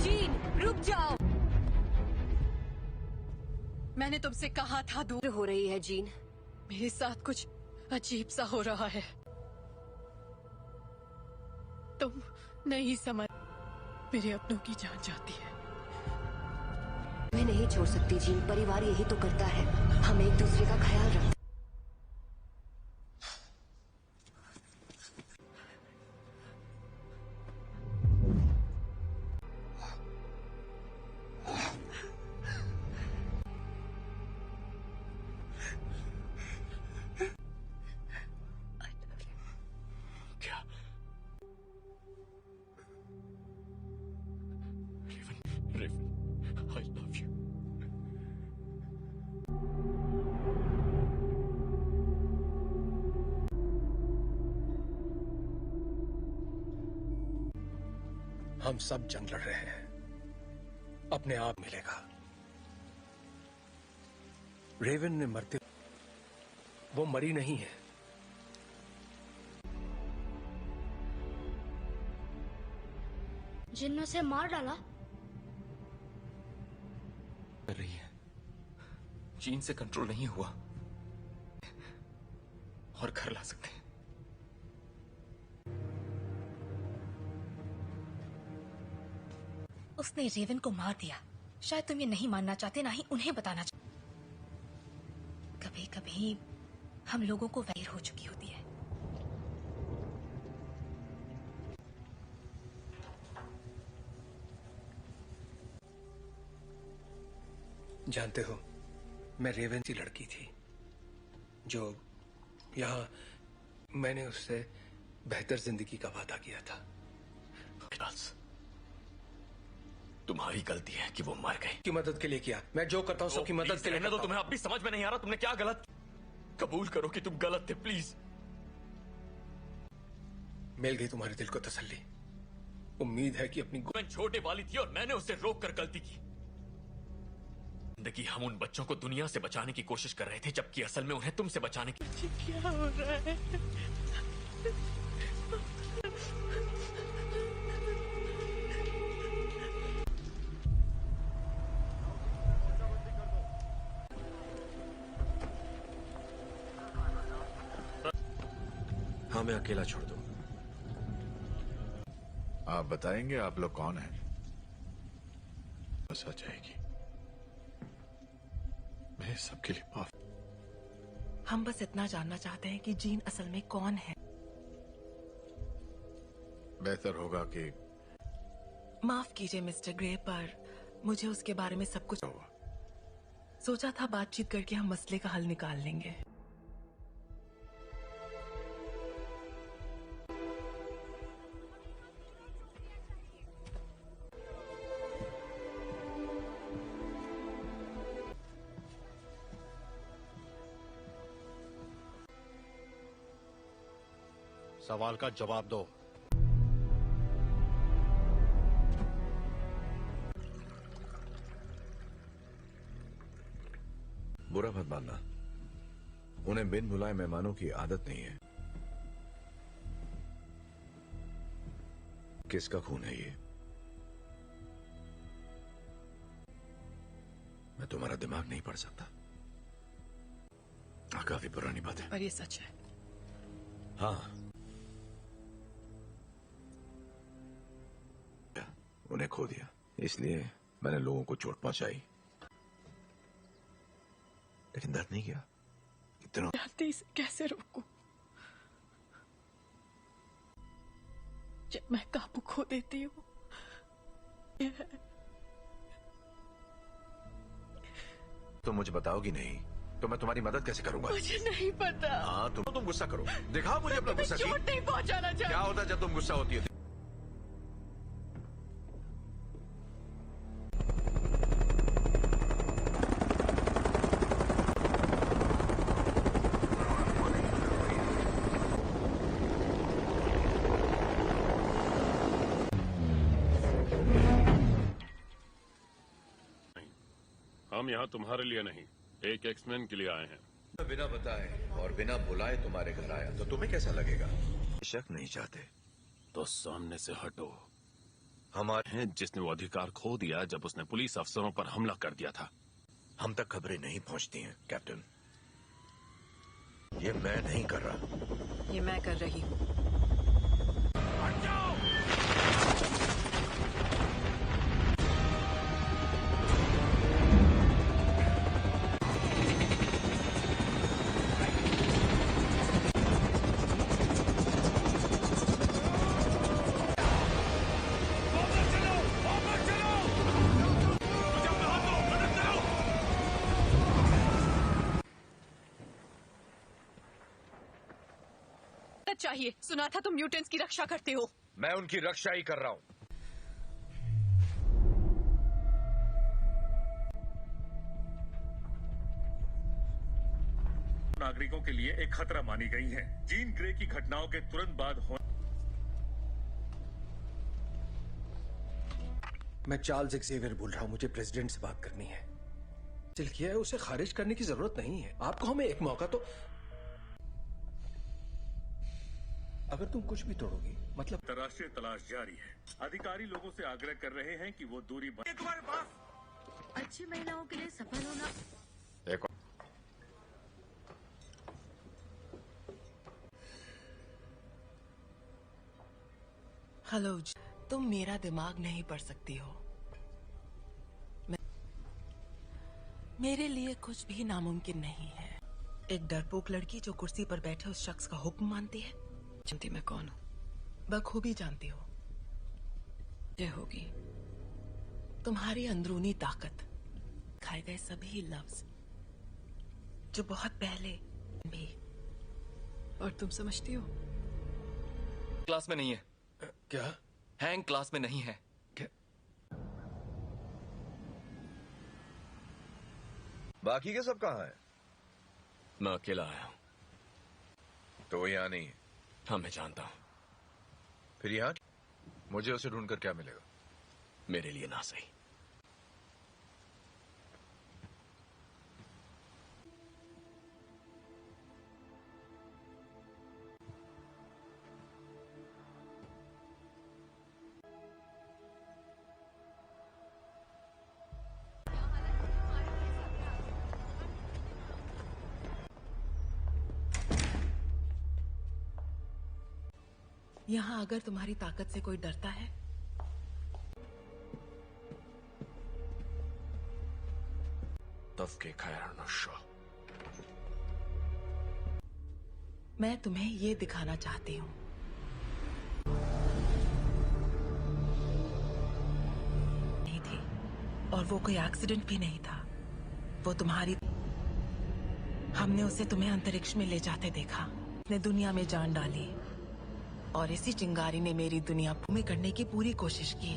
जीन, रुक जाओ। मैंने तुमसे कहा था दूर हो रही है जीन। मेरे साथ कुछ अजीब सा हो रहा है। तुम नहीं समझ। मेरे अपनों की जान जाती है। मैं नहीं छोड़ सकती जीन, परिवार यही तो करता है। हम एक दूसरे का ख्याल रखते। I love you. हम सब जंग लड़ रहे हैं। अपने आप मिलेगा। रेवन ने मरते, वो मरी नहीं है। जिन ने उसे मार डाला। कर रही है। जीन से कंट्रोल नहीं हुआ और घर ला सकते हैं। उसने रेवन को मार दिया। शायद तुम ये नहीं मानना चाहते, ना ही उन्हें बताना चाहते। कभी कभी हम लोगों को वैर हो चुकी होती है। जानते हो, मैं रेवन सी लड़की थी जो यहाँ मैंने उससे बेहतर जिंदगी का वादा किया था। तुम्हारी गलती है कि वो मर गए। की मदद के लिए किया। मैं जो करता हूँ सबकी मदद के लिए रहने दो। करता हूं। तुम्हें अब भी समझ में नहीं आ रहा तुमने क्या गलत। कबूल करो कि तुम गलत थे प्लीज। मिल गई तुम्हारे दिल को तसल्ली। उम्मीद है कि अपनी मैं छोटे वाली थी और मैंने उसे रोक कर गलती की। जिंदगी हम उन बच्चों को दुनिया से बचाने की कोशिश कर रहे थे, जबकि असल में उन्हें तुमसे बचाने की। क्या हो रहा है? हाँ, मैं अकेला छोड़ दूं। आप बताएंगे आप लोग कौन हैं? बस आ जाएगी। मैं सबके लिए माफ। हम बस इतना जानना चाहते हैं कि जीन असल में कौन है। बेहतर होगा कि माफ कीजिए मिस्टर ग्रे, पर मुझे उसके बारे में सब कुछ सोचा था। बातचीत करके हम मसले का हल निकाल लेंगे। सवाल का जवाब दो। बुरा मत मानना, उन्हें बिन बुलाए मेहमानों की आदत नहीं है। किसका खून है ये? मैं तुम्हारा दिमाग नहीं पढ़ सकता। काफी पुरानी बात है, पर ये सच है। हाँ, उन्हें खो दिया, इसलिए मैंने लोगों को चोट पहुंचाई, लेकिन दर्द नहीं किया। इतना जानती इसे कैसे रोकूं? जब मैं काबू खो देती हूँ। तो मुझे बताओगी नहीं तो मैं तुम्हारी मदद कैसे करूंगा? मुझे नहीं पता। हाँ, तुम गुस्सा करो, दिखाओ मुझे अपना गुस्सा। चोट नहीं पहुंचाना चाहती। क्या होता है जब तुम गुस्सा होती है? हम यहाँ तुम्हारे लिए नहीं, एक एक्समैन के लिए आए हैं। बिना बताए और बिना बुलाए तुम्हारे घर आया तो तुम्हें कैसा लगेगा? शक नहीं चाहते तो सामने से हटो। हमारे हैं जिसने वो अधिकार खो दिया जब उसने पुलिस अफसरों पर हमला कर दिया था। हम तक खबरें नहीं पहुंचती हैं कैप्टन। ये मैं नहीं कर रहा, ये मैं कर रही हूँ। चाहिए। सुना था तुम म्यूटेंट्स की रक्षा करते हो। मैं उनकी रक्षा ही कर रहा हूं। नागरिकों के लिए एक खतरा मानी गई हैं। जीन ग्रे की घटनाओं के तुरंत बाद मैं चार्ल्स एक्सेवियर बोल रहा हूं। मुझे प्रेसिडेंट से बात करनी है। दिल किया है, उसे खारिज करने की जरूरत नहीं है। आपको हमें एक मौका तो। अगर तुम कुछ भी तोड़ोगी मतलब। अंतर्राष्ट्रीय तलाश जारी है। अधिकारी लोगों से आग्रह कर रहे हैं कि वो दूरी तुम्हारे पास अच्छी महिलाओं के लिए सफल होना। देखो, हेलो, तुम मेरा दिमाग नहीं पढ़ सकती हो। मेरे लिए कुछ भी नामुमकिन नहीं है। एक डरपोक लड़की जो कुर्सी पर बैठे उस शख्स का हुक्म मानती है। जानती मैं कौन हूँ? बखूबी जानती हो। ये होगी तुम्हारी अंदरूनी ताकत, खाए गए सभी लफ्ज जो बहुत पहले भी। और तुम समझती हो? क्लास में नहीं है। क्या? हैंग क्लास में नहीं है। क्या? बाकी के सब कहाँ हैं? मैं अकेला आया हूं। तो वो यहाँ नहीं है। हाँ, मैं जानता हूं। फिर यहाँ मुझे उसे ढूंढकर क्या मिलेगा? मेरे लिए ना सही। यहाँ अगर तुम्हारी ताकत से कोई डरता है मैं तुम्हें ये दिखाना चाहती हूँ। नहीं थी और वो कोई एक्सीडेंट भी नहीं था। वो तुम्हारी हमने उसे तुम्हें अंतरिक्ष में ले जाते देखा। ने दुनिया में जान डाली और इसी चिंगारी ने मेरी दुनिया में करने की पूरी कोशिश की,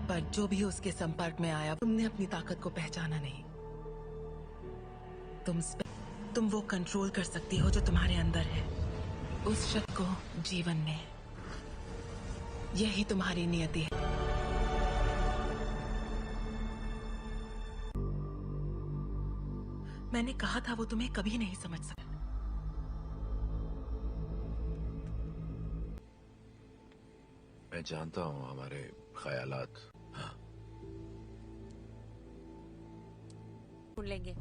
पर जो भी उसके संपर्क में आया तुमने अपनी ताकत को पहचाना नहीं। तुम वो कंट्रोल कर सकती हो जो तुम्हारे अंदर है, उस शब्द को जीवन में। यही तुम्हारी नियति है। मैंने कहा था वो तुम्हें कभी नहीं समझ सका। मैं जानता हूं हमारे ख्यालात। हाँ, सुन लेंगे।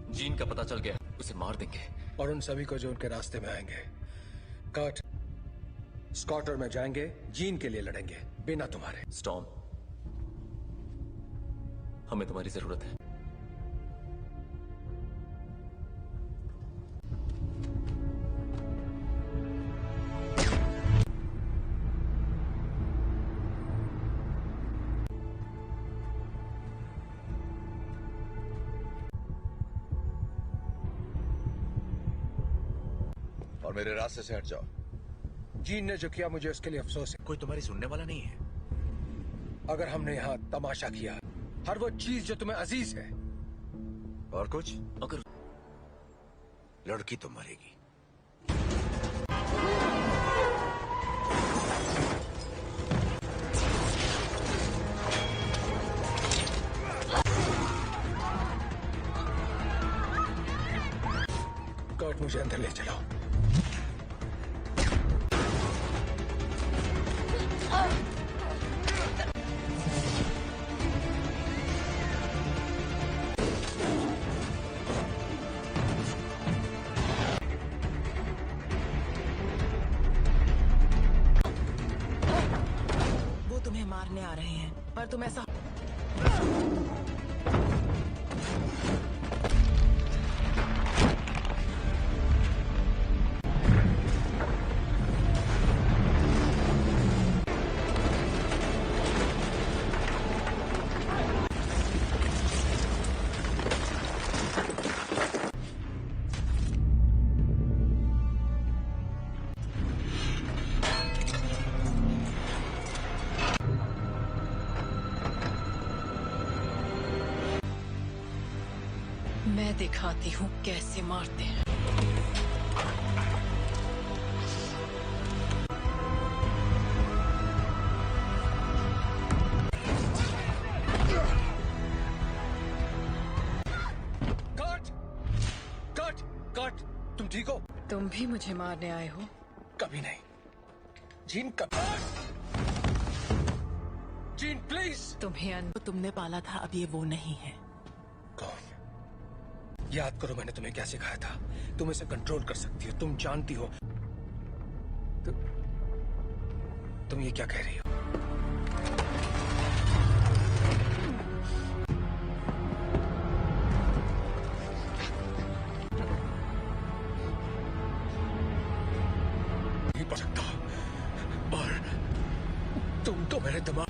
जीन का पता चल गया, उसे मार देंगे। और उन सभी को जो उनके रास्ते में आएंगे। कर्ट, स्कॉट और मैं जाएंगे, जीन के लिए लड़ेंगे, बिना तुम्हारे। स्टॉर्म, हमें तुम्हारी जरूरत है। और मेरे रास्ते से हट जाओ। जीन ने जो किया मुझे उसके लिए अफसोस है। कोई तुम्हारी सुनने वाला नहीं है। अगर हमने यहाँ तमाशा किया, हर वो चीज जो तुम्हें अजीज है। और कुछ? अगर लड़की तो मरेगी। कर्ट, मुझे अंदर ले चलाओ। वो तुम्हें मारने आ रहे हैं, पर तुम ऐसा मैं दिखाती हूँ कैसे मारते हैं। कर्ट! कर्ट! कर्ट! तुम ठीक हो? तुम भी मुझे मारने आए हो? कभी नहीं। जीन, कभी। Gene, please. तुम्हें तुमने पाला था, अब ये वो नहीं है। कौन? याद करो मैंने तुम्हें क्या सिखाया था। तुम इसे कंट्रोल कर सकती हो, तुम जानती हो। तुम ये क्या कह रही हो? नहीं पढ़ सकता। और तुम तो मेरे दिमाग।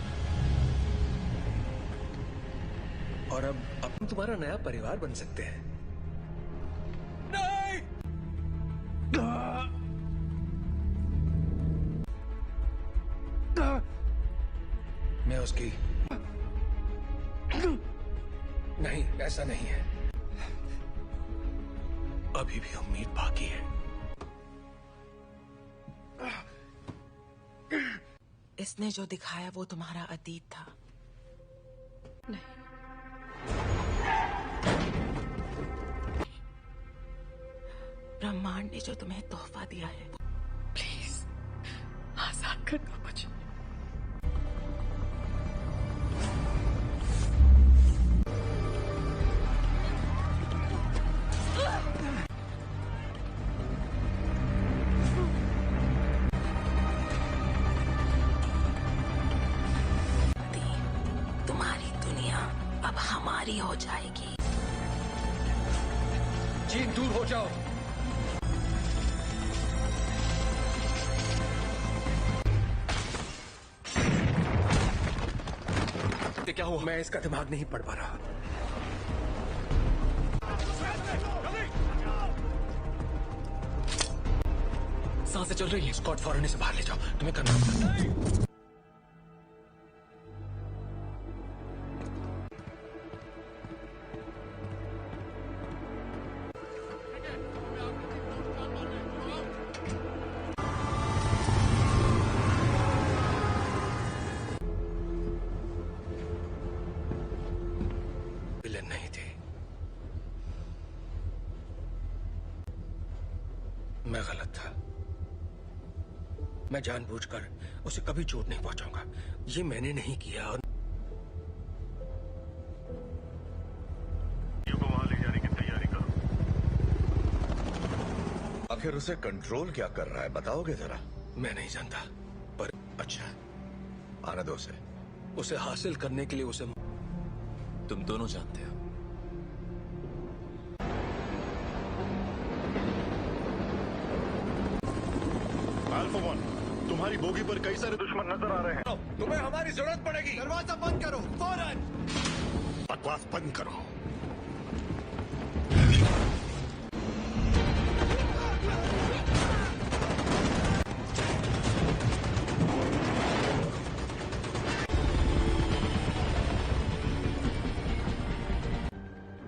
और अब हम तुम्हारा नया परिवार बन सकते हैं। नहीं! मैं उसकी नहीं, ऐसा नहीं है। अभी भी उम्मीद बाकी है। इसने जो दिखाया वो तुम्हारा अतीत था। नहीं, भी जो तुम्हें तोहफा दिया है, प्लीज आजाद कर दो मुझे। तुम्हारी दुनिया अब हमारी हो जाएगी। जीन, दूर हो जाओ। क्या हुआ? मैं इसका दिमाग नहीं पढ़ पा रहा। सांसें चल रही है। स्कॉट, फौरन इसे बाहर ले जाओ। तुम्हें करना होगा। विलन नहीं थे। मैं गलत था। मैं जानबूझकर उसे कभी चोट नहीं पहुंचाऊंगा। ये मैंने नहीं किया। और को वहां ले जाने की तैयारी करो। आखिर उसे कंट्रोल क्या कर रहा है, बताओगे जरा? मैं नहीं जानता, पर अच्छा, आने दो उसे। उसे हासिल करने के लिए उसे तुम दोनों जानते हो। अल्फा वन, तुम्हारी बोगी पर कई सारे दुश्मन नजर आ रहे हैं। तुम्हें हमारी जरूरत पड़ेगी। दरवाजा बंद करो फौरन। बकवास बंद करो।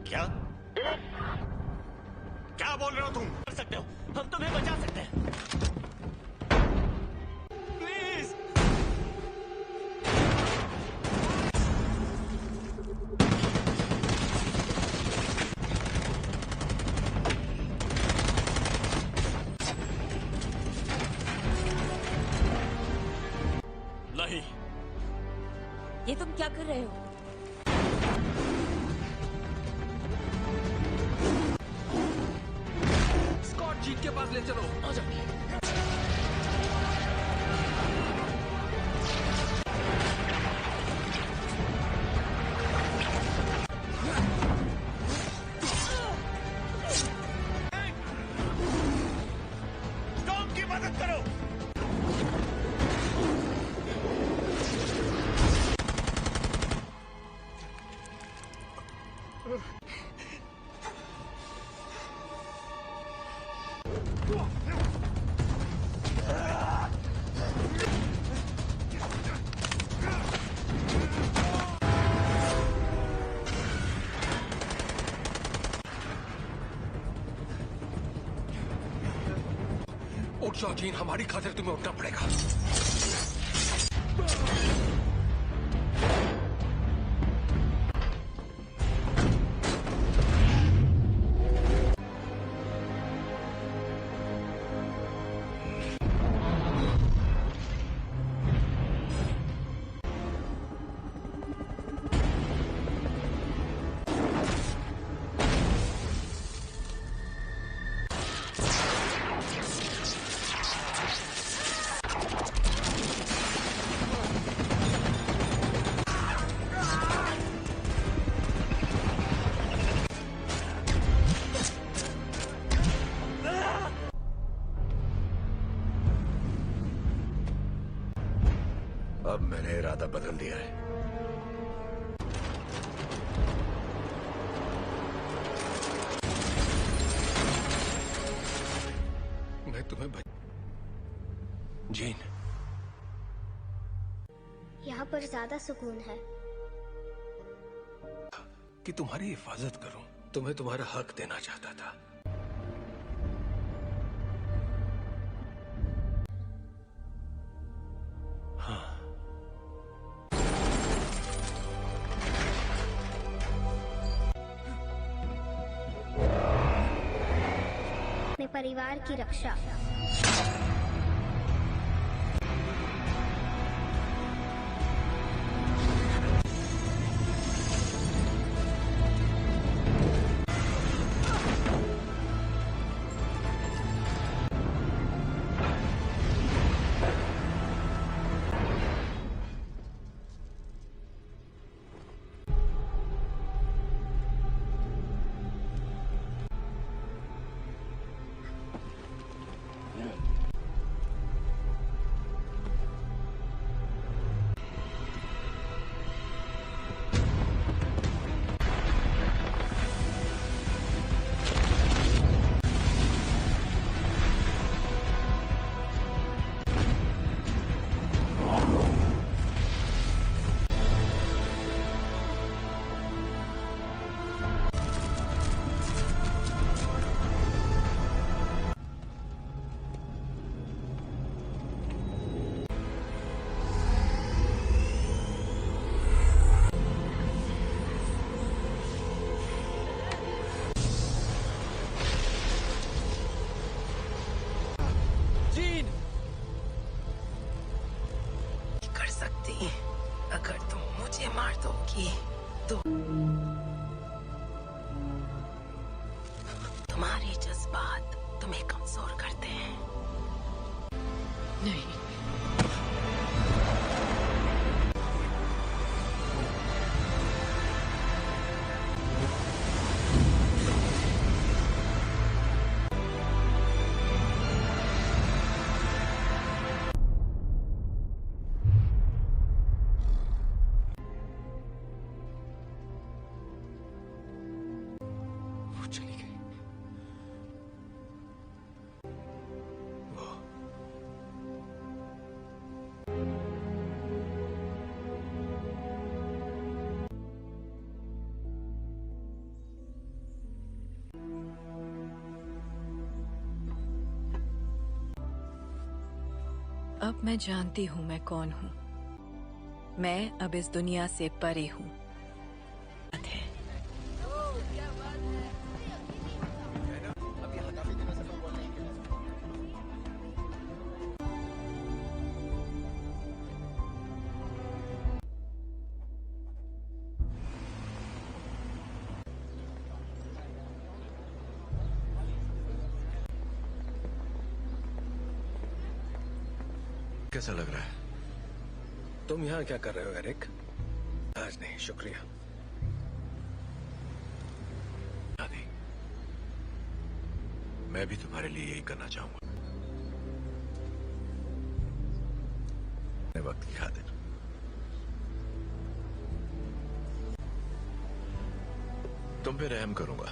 क्या क्या बोल रहे हो तुम? कर सकते हो, हम तुम्हें बचा सकते हैं। प्लीज। नहीं। ये तुम क्या कर रहे हो? स्कॉट, जीन के पास ले चलो। आ जाओ। टॉम की मदद करो। उठ जाओ जीन, हमारी खातिर तुम्हें उठना पड़ेगा। अब मैंने इरादा बदल दिया है। मैं तुम्हें जीन, यहाँ पर ज्यादा सुकून है। कि तुम्हारी हिफाजत करूं। तुम्हें तुम्हारा हक देना चाहता था। अपने परिवार की रक्षा। कर सकती अगर तुम मुझे मार दोगी तो तुम्हारे जज्बात तुम्हें कमजोर करते हैं। नहीं, वो चली गई। अब मैं जानती हूँ मैं कौन हूँ। मैं अब इस दुनिया से परे हूँ। कैसा लग रहा है? तुम यहाँ क्या कर रहे हो एरिक? आज नहीं, शुक्रिया। दादी, मैं भी तुम्हारे लिए यही करना चाहूंगा। वक्त की खातिर तुम पे रहम करूंगा।